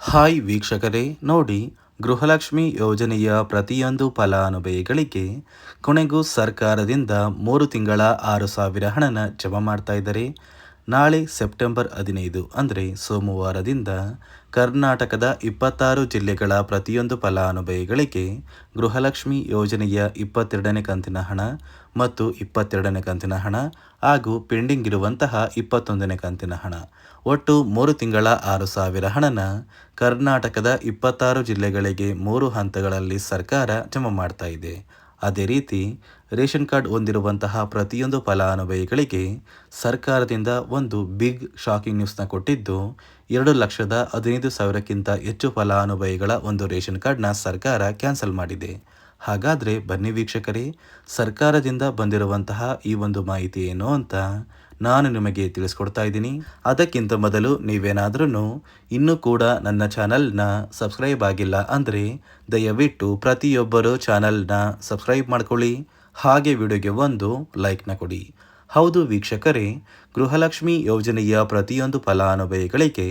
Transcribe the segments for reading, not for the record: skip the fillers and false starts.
Hi ವೀಕ್ಷಕರೇ, ನೋಡಿ, ಗೃಹಲಕ್ಷ್ಮಿ ಯೋಜನೆಯ ಪ್ರತಿಯೊಂದು ಫಲಾನುಭವಿಗಳಿಗೆ ಕೊನೆಗೂ ಸರ್ಕಾರದಿಂದ 3 ತಿಂಗಳ 6,000 ಹಣನ ಜಮಾ ಮಾಡ್ತಾ ಇದ್ದಾರೆ. ನಾಳೆ ಸೆಪ್ಟೆಂಬರ್ 15 ಅಂದರೆ ಸೋಮವಾರದಿಂದ ಕರ್ನಾಟಕದ 26 ಜಿಲ್ಲೆಗಳ ಪ್ರತಿಯೊಂದು ಫಲಾನುಭವಿಗಳಿಗೆ ಗೃಹಲಕ್ಷ್ಮಿ ಯೋಜನೆಯ 22ನೇ ಕಂತಿನ ಹಣ ಮತ್ತು 22ನೇ ಕಂತಿನ ಹಣ ಹಾಗೂ ಪೆಂಡಿಂಗ್ ಇರುವಂತಹ 21ನೇ ಕಂತಿನ ಹಣ ಒಟ್ಟು 3 ತಿಂಗಳ 6,000 ಹಣನ ಕರ್ನಾಟಕದ 26 ಜಿಲ್ಲೆಗಳಿಗೆ 3 ಹಂತಗಳಲ್ಲಿ ಸರ್ಕಾರ ಜಮಾ ಮಾಡ್ತಾ ಇದೆ. ಅದೇ ರೀತಿ ರೇಷನ್ ಕಾರ್ಡ್ ಹೊಂದಿರುವಂತಹ ಪ್ರತಿಯೊಂದು ಫಲಾನುಭವಿಗಳಿಗೆ ಸರ್ಕಾರದಿಂದ ಒಂದು ಬಿಗ್ ಶಾಕಿಂಗ್ ನ್ಯೂಸ್ನ ಕೊಟ್ಟಿದ್ದು, 2,15,000ಕ್ಕಿಂತ ಹೆಚ್ಚು ಫಲಾನುಭವಿಗಳ ಒಂದು ರೇಷನ್ ಕಾರ್ಡ್ನ ಸರ್ಕಾರ ಕ್ಯಾನ್ಸಲ್ ಮಾಡಿದೆ. ಹಾಗಾದರೆ ಬನ್ನಿ ವೀಕ್ಷಕರೇ, ಸರ್ಕಾರದಿಂದ ಬಂದಿರುವಂತಹ ಈ ಒಂದು ಮಾಹಿತಿ ಏನು ಅಂತ ನಾನು ನಿಮಗೆ ತಿಳಿಸ್ಕೊಡ್ತಾ ಇದ್ದೀನಿ. ಅದಕ್ಕಿಂತ ಮೊದಲು ನೀವೇನಾದ್ರೂ ಇನ್ನೂ ಕೂಡ ನನ್ನ ಚಾನಲ್ನ ಸಬ್ಸ್ಕ್ರೈಬ್ ಆಗಿಲ್ಲ ಅಂದರೆ ದಯವಿಟ್ಟು ಪ್ರತಿಯೊಬ್ಬರು ಚಾನಲ್ನ ಸಬ್ಸ್ಕ್ರೈಬ್ ಮಾಡ್ಕೊಳ್ಳಿ, ಹಾಗೆ ವಿಡಿಯೋಗೆ ಒಂದು ಲೈಕ್ನ ಕೊಡಿ. ಹೌದು ವೀಕ್ಷಕರೇ, ಗೃಹಲಕ್ಷ್ಮಿ ಯೋಜನೆಯ ಪ್ರತಿಯೊಂದು ಫಲಾನುಭವಿಗಳಿಗೆ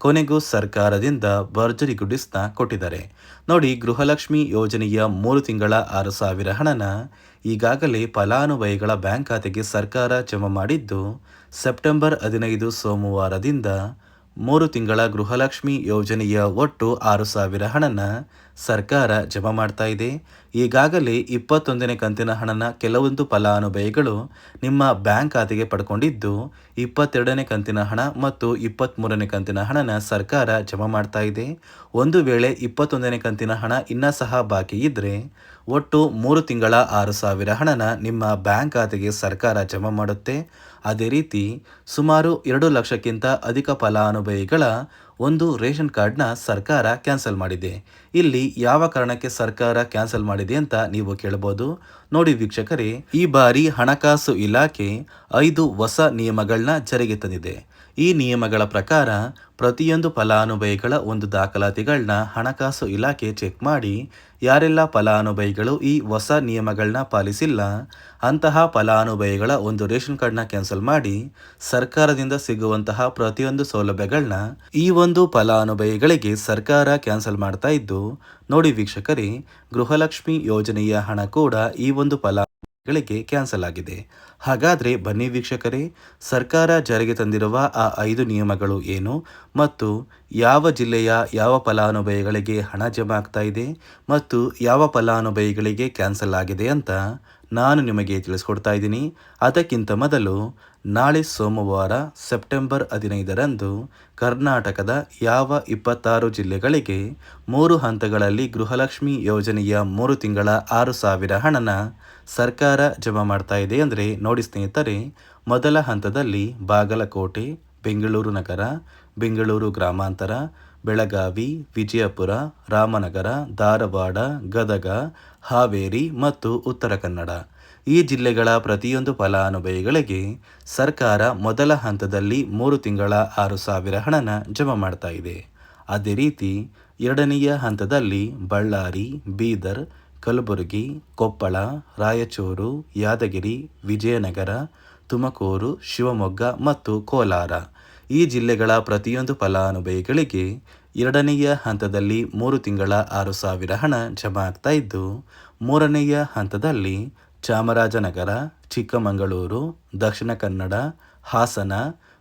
ಕೊನೆಗೂ ಸರ್ಕಾರದಿಂದ ಭರ್ಜರಿ ಗುಡ್ಡಿಸ್ನ ಕೊಟ್ಟಿದ್ದಾರೆ. ನೋಡಿ, ಗೃಹಲಕ್ಷ್ಮಿ ಯೋಜನೆಯ 3 ತಿಂಗಳ 6,000 ಹಣನ ಈಗಾಗಲೇ ಫಲಾನುಭವಿಗಳ ಬ್ಯಾಂಕ್ ಖಾತೆಗೆ ಸರ್ಕಾರ ಜಮಾ ಮಾಡಿದ್ದು, ಸೆಪ್ಟೆಂಬರ್ 15 ಸೋಮವಾರದಿಂದ 3 ತಿಂಗಳ ಗೃಹಲಕ್ಷ್ಮಿ ಯೋಜನೆಯ ಒಟ್ಟು 6,000 ಹಣನ ಸರ್ಕಾರ ಜಮಾ ಮಾಡ್ತಾ ಇದೆ. ಈಗಾಗಲೇ 21ನೇ ಕಂತಿನ ಹಣನ ಕೆಲವೊಂದು ಫಲಾನುಭವಿಗಳು ನಿಮ್ಮ ಬ್ಯಾಂಕ್ ಖಾತೆಗೆ ಪಡ್ಕೊಂಡಿದ್ದು, 22ನೇ ಕಂತಿನ ಹಣ ಮತ್ತು 23ನೇ ಕಂತಿನ ಹಣನ ಸರ್ಕಾರ ಜಮಾ ಮಾಡ್ತಾ ಇದೆ. ಒಂದು ವೇಳೆ 21ನೇ ಕಂತಿನ ಹಣ ಇನ್ನೂ ಸಹ ಬಾಕಿ ಇದ್ದರೆ ಒಟ್ಟು 3 ತಿಂಗಳ 6,000 ಹಣನ ನಿಮ್ಮ ಬ್ಯಾಂಕ್ ಖಾತೆಗೆ ಸರ್ಕಾರ ಜಮಾ ಮಾಡುತ್ತೆ. ಅದೇ ರೀತಿ ಸುಮಾರು 2 ಲಕ್ಷಕ್ಕಿಂತ ಅಧಿಕ ಫಲಾನುಭವಿಗಳ ಒಂದು ರೇಷನ್ ಕಾರ್ಡ್ನ ಸರ್ಕಾರ ಕ್ಯಾನ್ಸಲ್ ಮಾಡಿದೆ. ಇಲ್ಲಿ ಯಾವ ಕಾರಣಕ್ಕೆ ಸರ್ಕಾರ ಕ್ಯಾನ್ಸಲ್ ಮಾಡಿದೆ ಅಂತ ನೀವು ಕೇಳಬಹುದು. ನೋಡಿ ವೀಕ್ಷಕರೇ, ಈ ಬಾರಿ ಹಣಕಾಸು ಇಲಾಖೆ 5 ಹೊಸ ನಿಯಮಗಳನ್ನ ಜಾರಿಗೆ ತಂದಿದೆ. ಈ ನಿಯಮಗಳ ಪ್ರಕಾರ ಪ್ರತಿಯೊಂದು ಫಲಾನುಭವಿಗಳ ಒಂದು ದಾಖಲಾತಿಗಳನ್ನ ಹಣಕಾಸು ಇಲಾಖೆ ಚೆಕ್ ಮಾಡಿ ಯಾರೆಲ್ಲ ಫಲಾನುಭವಿಗಳು ಈ ಹೊಸ ನಿಯಮಗಳನ್ನ ಪಾಲಿಸಿಲ್ಲ ಅಂತಹ ಫಲಾನುಭವಿಗಳ ಒಂದು ರೇಷನ್ ಕಾರ್ಡ್ನ ಕ್ಯಾನ್ಸಲ್ ಮಾಡಿ ಸರ್ಕಾರದಿಂದ ಸಿಗುವಂತಹ ಪ್ರತಿಯೊಂದು ಸೌಲಭ್ಯಗಳನ್ನ ಈ ಒಂದು ಫಲಾನುಭವಿಗಳಿಗೆ ಸರ್ಕಾರ ಕ್ಯಾನ್ಸಲ್ ಮಾಡ್ತಾ ಇದ್ದು, ನೋಡಿ ವೀಕ್ಷಕರೇ, ಗೃಹಲಕ್ಷ್ಮಿ ಯೋಜನೆಯ ಹಣ ಕೂಡ ಈ ಒಂದು ಗಳಿಗೆ ಕ್ಯಾನ್ಸಲ್ ಆಗಿದೆ. ಹಾಗಾದರೆ ಬನ್ನಿ ವೀಕ್ಷಕರೇ, ಸರ್ಕಾರ ಜಾರಿಗೆ ತಂದಿರುವ ಆ 5 ನಿಯಮಗಳು ಏನು ಮತ್ತು ಯಾವ ಜಿಲ್ಲೆಯ ಯಾವ ಫಲಾನುಭವಿಗಳಿಗೆ ಹಣ ಜಮಾ ಆಗ್ತಾ ಇದೆ ಮತ್ತು ಯಾವ ಫಲಾನುಭವಿಗಳಿಗೆ ಕ್ಯಾನ್ಸಲ್ ಆಗಿದೆ ಅಂತ ನಾನು ನಿಮಗೆ ತಿಳಿಸ್ಕೊಡ್ತಾ ಇದ್ದೀನಿ. ಅದಕ್ಕಿಂತ ಮೊದಲು ನಾಳೆ ಸೋಮವಾರ ಸೆಪ್ಟೆಂಬರ್ 15ರಂದು ಕರ್ನಾಟಕದ ಯಾವ 26 ಜಿಲ್ಲೆಗಳಿಗೆ 3 ಹಂತಗಳಲ್ಲಿ ಗೃಹಲಕ್ಷ್ಮಿ ಯೋಜನೆಯ 3 ತಿಂಗಳ 6,000 ಹಣನ ಸರ್ಕಾರ ಜಮಾ ಮಾಡ್ತಾ ಇದೆ ಅಂದರೆ ನೋಡಿ ಸ್ನೇಹಿತರೆ, ಮೊದಲ ಹಂತದಲ್ಲಿ ಬಾಗಲಕೋಟೆ, ಬೆಂಗಳೂರು ನಗರ, ಬೆಂಗಳೂರು ಗ್ರಾಮಾಂತರ, ಬೆಳಗಾವಿ, ವಿಜಯಪುರ, ರಾಮನಗರ, ಧಾರವಾಡ, ಗದಗ, ಹಾವೇರಿ ಮತ್ತು ಉತ್ತರ ಕನ್ನಡ ಈ ಜಿಲ್ಲೆಗಳ ಪ್ರತಿಯೊಂದು ಫಲಾನುಭವಿಗಳಿಗೆ ಸರ್ಕಾರ ಮೊದಲ ಹಂತದಲ್ಲಿ 3 ತಿಂಗಳ 6,000 ಹಣನ ಜಮಾ ಮಾಡ್ತಾ ಇದೆ. ಅದೇ ರೀತಿ ಎರಡನೆಯ ಹಂತದಲ್ಲಿ ಬಳ್ಳಾರಿ, ಬೀದರ್, ಕಲಬುರಗಿ, ಕೊಪ್ಪಳ, ರಾಯಚೂರು, ಯಾದಗಿರಿ, ವಿಜಯನಗರ, ತುಮಕೂರು, ಶಿವಮೊಗ್ಗ ಮತ್ತು ಕೋಲಾರ ಈ ಜಿಲ್ಲೆಗಳ ಪ್ರತಿಯೊಂದು ಫಲಾನುಭವಿಗಳಿಗೆ ಎರಡನೆಯ ಹಂತದಲ್ಲಿ 3 ತಿಂಗಳ 6,000 ಹಣ ಜಮಾ ಆಗ್ತಾ ಇದ್ದು, ಮೂರನೆಯ ಹಂತದಲ್ಲಿ ಚಾಮರಾಜನಗರ, ಚಿಕ್ಕಮಗಳೂರು, ದಕ್ಷಿಣ ಕನ್ನಡ, ಹಾಸನ,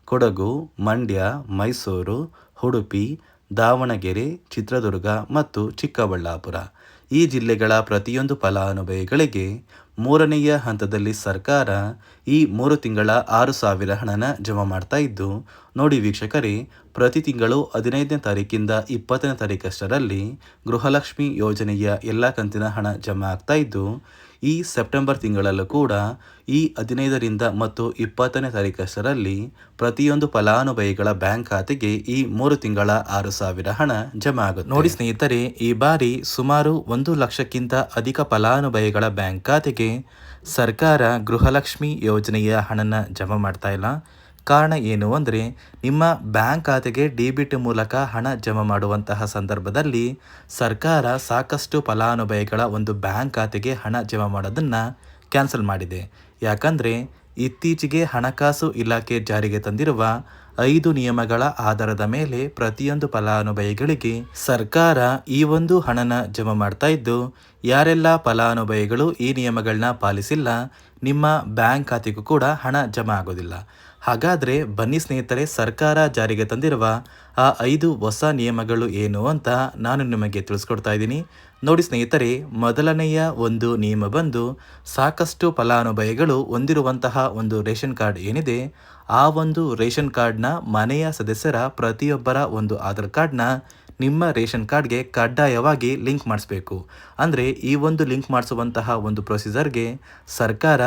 ಕೊಡಗು, ಮಂಡ್ಯ, ಮೈಸೂರು, ಉಡುಪಿ, ದಾವಣಗೆರೆ, ಚಿತ್ರದುರ್ಗ ಮತ್ತು ಚಿಕ್ಕಬಳ್ಳಾಪುರ ಈ ಜಿಲ್ಲೆಗಳ ಪ್ರತಿಯೊಂದು ಫಲಾನುಭವಿಗಳಿಗೆ ಮೂರನೆಯ ಹಂತದಲ್ಲಿ ಸರ್ಕಾರ ಈ 3 ತಿಂಗಳ 6,000 ಹಣನ ಜಮಾ ಮಾಡ್ತಾ ಇದ್ದು, ನೋಡಿ ವೀಕ್ಷಕರೇ, ಪ್ರತಿ ತಿಂಗಳು 15ನೇ ತಾರೀಕಿಂದ 20ನೇ ತಾರೀಕಷ್ಟರಲ್ಲಿ ಗೃಹಲಕ್ಷ್ಮಿ ಯೋಜನೆಯ ಎಲ್ಲ ಕಂತಿನ ಹಣ ಜಮಾ ಆಗ್ತಾ ಇದ್ದು, ಈ ಸೆಪ್ಟೆಂಬರ್ ತಿಂಗಳಲ್ಲೂ ಕೂಡ ಈ 15ರಿಂದ ಮತ್ತು 20ನೇ ತಾರೀಕಷ್ಟರಲ್ಲಿ ಪ್ರತಿಯೊಂದು ಫಲಾನುಭವಿಗಳ ಬ್ಯಾಂಕ್ ಖಾತೆಗೆ ಈ 3 ತಿಂಗಳ 6,000 ಹಣ ಜಮಾ ಆಗುತ್ತೆ. ನೋಡಿ ಸ್ನೇಹಿತರೆ, ಈ ಬಾರಿ ಸುಮಾರು 1 ಲಕ್ಷಕ್ಕಿಂತ ಅಧಿಕ ಫಲಾನುಭವಿಗಳ ಬ್ಯಾಂಕ್ ಖಾತೆಗೆ ಸರ್ಕಾರ ಗೃಹಲಕ್ಷ್ಮಿ ಯೋಜನೆಯ ಹಣನ ಜಮಾ ಮಾಡ್ತಾ ಇಲ್ಲ. ಕಾರಣ ಏನು ಅಂದರೆ, ನಿಮ್ಮ ಬ್ಯಾಂಕ್ ಖಾತೆಗೆ ಡೆಬಿಟ್ ಮೂಲಕ ಹಣ ಜಮಾ ಮಾಡುವಂತಹ ಸಂದರ್ಭದಲ್ಲಿ ಸರ್ಕಾರ ಸಾಕಷ್ಟು ಫಲಾನುಭವಿಗಳ ಒಂದು ಬ್ಯಾಂಕ್ ಖಾತೆಗೆ ಹಣ ಜಮಾ ಮಾಡೋದನ್ನು ಕ್ಯಾನ್ಸಲ್ ಮಾಡಿದೆ. ಯಾಕಂದರೆ ಇತ್ತೀಚೆಗೆ ಹಣಕಾಸು ಇಲಾಖೆ ಜಾರಿಗೆ ತಂದಿರುವ 5 ನಿಯಮಗಳ ಆಧಾರದ ಮೇಲೆ ಪ್ರತಿಯೊಂದು ಫಲಾನುಭವಿಗಳಿಗೆ ಸರ್ಕಾರ ಈ ಒಂದು ಹಣನ ಜಮಾ ಮಾಡ್ತಾ ಇದ್ದು, ಯಾರೆಲ್ಲ ಫಲಾನುಭವಿಗಳು ಈ ನಿಯಮಗಳನ್ನ ಪಾಲಿಸಿಲ್ಲ, ನಿಮ್ಮ ಬ್ಯಾಂಕ್ ಖಾತೆಗೂ ಕೂಡ ಹಣ ಜಮಾ ಆಗೋದಿಲ್ಲ. ಹಾಗಾದರೆ ಬನ್ನಿ ಸ್ನೇಹಿತರೆ, ಸರ್ಕಾರ ಜಾರಿಗೆ ತಂದಿರುವ ಆ 5 ಹೊಸ ನಿಯಮಗಳು ಏನು ಅಂತ ನಾನು ನಿಮಗೆ ತಿಳಿಸ್ಕೊಡ್ತಾ ಇದ್ದೀನಿ. ನೋಡಿ ಸ್ನೇಹಿತರೆ, ಮೊದಲನೆಯ ಒಂದು ನಿಯಮ ಬಂದು, ಸಾಕಷ್ಟು ಫಲಾನುಭವಿಗಳು ಹೊಂದಿರುವಂತಹ ಒಂದು ರೇಷನ್ ಕಾರ್ಡ್ ಏನಿದೆ, ಆ ಒಂದು ರೇಷನ್ ಕಾರ್ಡ್ನ ಮನೆಯ ಸದಸ್ಯರ ಪ್ರತಿಯೊಬ್ಬರ ಒಂದು ಆಧಾರ್ ಕಾರ್ಡ್ನ ನಿಮ್ಮ ರೇಷನ್ ಕಾರ್ಡ್ಗೆ ಕಡ್ಡಾಯವಾಗಿ ಲಿಂಕ್ ಮಾಡಿಸ್ಬೇಕು. ಅಂದರೆ ಈ ಒಂದು ಲಿಂಕ್ ಮಾಡಿಸುವಂತಹ ಒಂದು ಪ್ರೊಸೀಜರ್ಗೆ ಸರ್ಕಾರ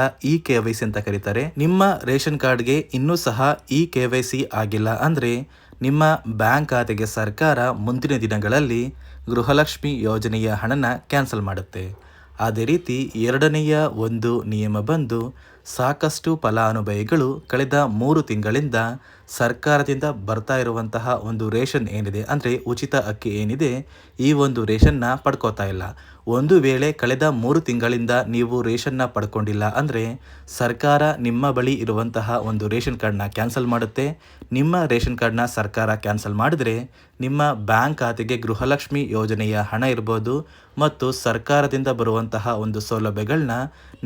KYC ಅಂತ ಕರೀತಾರೆ. ನಿಮ್ಮ ರೇಷನ್ ಕಾರ್ಡ್ಗೆ ಇನ್ನೂ ಸಹ KYC ಆಗಿಲ್ಲ ಅಂದರೆ ನಿಮ್ಮ ಬ್ಯಾಂಕ್ ಖಾತೆಗೆ ಸರ್ಕಾರ ಮುಂದಿನ ದಿನಗಳಲ್ಲಿ ಗೃಹಲಕ್ಷ್ಮಿ ಯೋಜನೆಯ ಹಣನ ಕ್ಯಾನ್ಸಲ್ ಮಾಡುತ್ತೆ. ಅದೇ ರೀತಿ ಎರಡನೆಯ ಒಂದು ನಿಯಮ ಬಂದು, ಸಾಕಷ್ಟು ಫಲಾನುಭವಿಗಳು ಕಳೆದ 3 ತಿಂಗಳಿಂದ ಸರ್ಕಾರದಿಂದ ಬರ್ತಾ ಇರುವಂತಹ ಒಂದು ರೇಷನ್ ಏನಿದೆ, ಅಂದರೆ ಉಚಿತ ಅಕ್ಕಿ ಏನಿದೆ, ಈ ಒಂದು ರೇಷನ್ನ ಪಡ್ಕೋತಾ ಇಲ್ಲ. ಒಂದು ವೇಳೆ ಕಳೆದ 3 ತಿಂಗಳಿಂದ ನೀವು ರೇಷನ್ನ ಪಡ್ಕೊಂಡಿಲ್ಲ ಅಂದರೆ ಸರ್ಕಾರ ನಿಮ್ಮ ಬಳಿ ಇರುವಂತಹ ಒಂದು ರೇಷನ್ ಕಾರ್ಡ್ನ ಕ್ಯಾನ್ಸಲ್ ಮಾಡುತ್ತೆ. ನಿಮ್ಮ ರೇಷನ್ ಕಾರ್ಡ್ನ ಸರ್ಕಾರ ಕ್ಯಾನ್ಸಲ್ ಮಾಡಿದರೆ ನಿಮ್ಮ ಬ್ಯಾಂಕ್ ಖಾತೆಗೆ ಗೃಹಲಕ್ಷ್ಮಿ ಯೋಜನೆಯ ಹಣ ಇರ್ಬೋದು ಮತ್ತು ಸರ್ಕಾರದಿಂದ ಬರುವಂತಹ ಒಂದು ಸೌಲಭ್ಯಗಳನ್ನ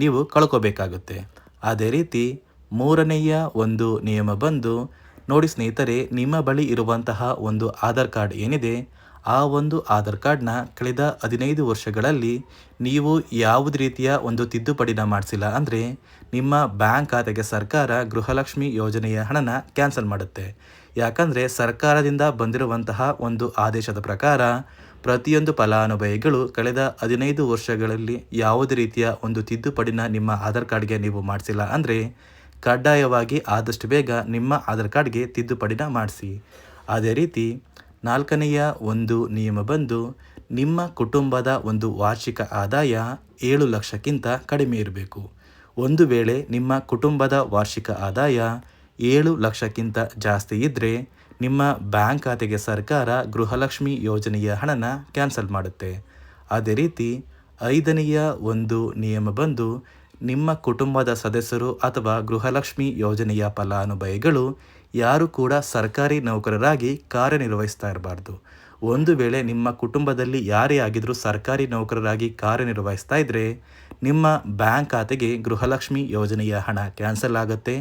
ನೀವು ಕಳ್ಕೋಬೇಕಾಗುತ್ತೆ. ಅದೇ ರೀತಿ ಮೂರನೆಯ ಒಂದು ನಿಯಮ ಬಂದು, ನೋಡಿ ಸ್ನೇಹಿತರೆ, ನಿಮ್ಮ ಬಳಿ ಇರುವಂತಹ ಒಂದು ಆಧಾರ್ ಕಾರ್ಡ್ ಏನಿದೆ, ಆ ಒಂದು ಆಧಾರ್ ಕಾರ್ಡ್ನ ಕಳೆದ 15 ವರ್ಷಗಳಲ್ಲಿ ನೀವು ಯಾವುದೇ ರೀತಿಯ ಒಂದು ತಿದ್ದುಪಡಿನ ಮಾಡಿಸಿಲ್ಲ ಅಂದರೆ ನಿಮ್ಮ ಬ್ಯಾಂಕ್ ಖಾತೆಗೆ ಸರ್ಕಾರ ಗೃಹಲಕ್ಷ್ಮಿ ಯೋಜನೆಯ ಹಣನ ಕ್ಯಾನ್ಸಲ್ ಮಾಡುತ್ತೆ. ಯಾಕಂದರೆ ಸರ್ಕಾರದಿಂದ ಬಂದಿರುವಂತಹ ಒಂದು ಆದೇಶದ ಪ್ರಕಾರ ಪ್ರತಿಯೊಂದು ಫಲಾನುಭವಿಗಳು ಕಳೆದ 15 ವರ್ಷಗಳಲ್ಲಿ ಯಾವುದೇ ರೀತಿಯ ಒಂದು ತಿದ್ದುಪಡಿನ ನಿಮ್ಮ ಆಧಾರ್ ಕಾರ್ಡ್ಗೆ ನೀವು ಮಾಡಿಸಿಲ್ಲ ಅಂದರೆ ಕಡ್ಡಾಯವಾಗಿ ಆದಷ್ಟು ಬೇಗ ನಿಮ್ಮ ಆಧಾರ್ ಕಾರ್ಡ್ಗೆ ತಿದ್ದುಪಡಿನ ಮಾಡಿಸಿ. ಅದೇ ರೀತಿ ನಾಲ್ಕನೆಯ ಒಂದು ನಿಯಮ ಬಂದು, ನಿಮ್ಮ ಕುಟುಂಬದ ಒಂದು ವಾರ್ಷಿಕ ಆದಾಯ 7 ಲಕ್ಷಕ್ಕಿಂತ ಕಡಿಮೆ ಇರಬೇಕು. ಒಂದು ವೇಳೆ ನಿಮ್ಮ ಕುಟುಂಬದ ವಾರ್ಷಿಕ ಆದಾಯ 7 ಲಕ್ಷಕ್ಕಿಂತ ಜಾಸ್ತಿ ಇದ್ದರೆ ನಿಮ್ಮ ಬ್ಯಾಂಕ್ ಖಾತೆಗೆ ಸರ್ಕಾರ ಗೃಹಲಕ್ಷ್ಮಿ ಯೋಜನೆಯ ಹಣನ ಕ್ಯಾನ್ಸಲ್ ಮಾಡುತ್ತೆ. ಅದೇ ರೀತಿ 5ನೆಯ ಒಂದು ನಿಯಮ ಬಂದು, ನಿಮ್ಮ ಕುಟುಂಬದ ಸದಸ್ಯರು ಅಥವಾ ಗೃಹಲಕ್ಷ್ಮಿ ಯೋಜನೆಯ ಫಲಾನುಭವಿಗಳು ಯಾರು ಕೂಡ ಸರ್ಕಾರಿ ನೌಕರರಾಗಿ ಕಾರ್ಯನಿರ್ವಹಿಸ್ತಾ ಇರಬಾರ್ದು. ಒಂದು ವೇಳೆ ನಿಮ್ಮ ಕುಟುಂಬದಲ್ಲಿ ಯಾರೇ ಆಗಿದ್ರೂ ಸರ್ಕಾರಿ ನೌಕರರಾಗಿ ಕಾರ್ಯನಿರ್ವಹಿಸ್ತಾ ಇದ್ದರೆ ನಿಮ್ಮ ಬ್ಯಾಂಕ್ ಖಾತೆಗೆ ಗೃಹಲಕ್ಷ್ಮಿ ಯೋಜನೆಯ ಹಣ ಕ್ಯಾನ್ಸಲ್ ಆಗುತ್ತೆ.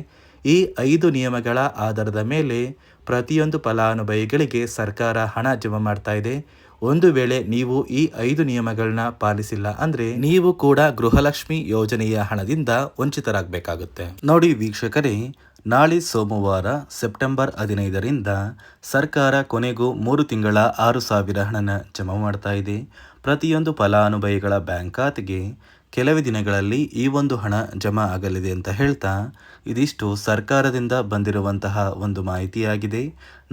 ಈ 5 ನಿಯಮಗಳ ಆಧಾರದ ಮೇಲೆ ಪ್ರತಿಯೊಂದು ಫಲಾನುಭವಿಗಳಿಗೆ ಸರ್ಕಾರ ಹಣ ಜಮಾ ಮಾಡ್ತಾ ಇದೆ. ಒಂದು ವೇಳೆ ನೀವು ಈ 5 ನಿಯಮಗಳನ್ನ ಪಾಲಿಸಿಲ್ಲ ಅಂದರೆ ನೀವು ಕೂಡ ಗೃಹಲಕ್ಷ್ಮಿ ಯೋಜನೆಯ ಹಣದಿಂದ ವಂಚಿತರಾಗಬೇಕಾಗುತ್ತೆ. ನೋಡಿ ವೀಕ್ಷಕರೇ, ನಾಳೆ ಸೋಮವಾರ ಸೆಪ್ಟೆಂಬರ್ 15ರಿಂದ ಸರ್ಕಾರ ಕೊನೆಗೂ 3 ತಿಂಗಳ 6,000 ಹಣನ ಜಮಾ ಮಾಡ್ತಾ ಇದೆ. ಪ್ರತಿಯೊಂದು ಫಲಾನುಭವಿಗಳ ಬ್ಯಾಂಕ್ ಖಾತೆಗೆ ಕೆಲವೇ ದಿನಗಳಲ್ಲಿ ಈ ಒಂದು ಹಣ ಜಮಾ ಆಗಲಿದೆ ಅಂತ ಹೇಳ್ತಾ, ಇದಿಷ್ಟು ಸರ್ಕಾರದಿಂದ ಬಂದಿರುವಂತಹ ಒಂದು ಮಾಹಿತಿಯಾಗಿದೆ.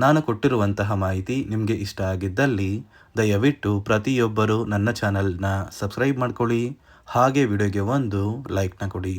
ನಾನು ಕೊಟ್ಟಿರುವಂತಹ ಮಾಹಿತಿ ನಿಮಗೆ ಇಷ್ಟ ಆಗಿದ್ದಲ್ಲಿ ದಯವಿಟ್ಟು ಪ್ರತಿಯೊಬ್ಬರು ನನ್ನ ಚಾನಲ್ನ ಸಬ್ಸ್ಕ್ರೈಬ್ ಮಾಡ್ಕೊಳ್ಳಿ, ಹಾಗೆ ವಿಡಿಯೋಗೆ ಒಂದು ಲೈಕ್ನ ಕೊಡಿ.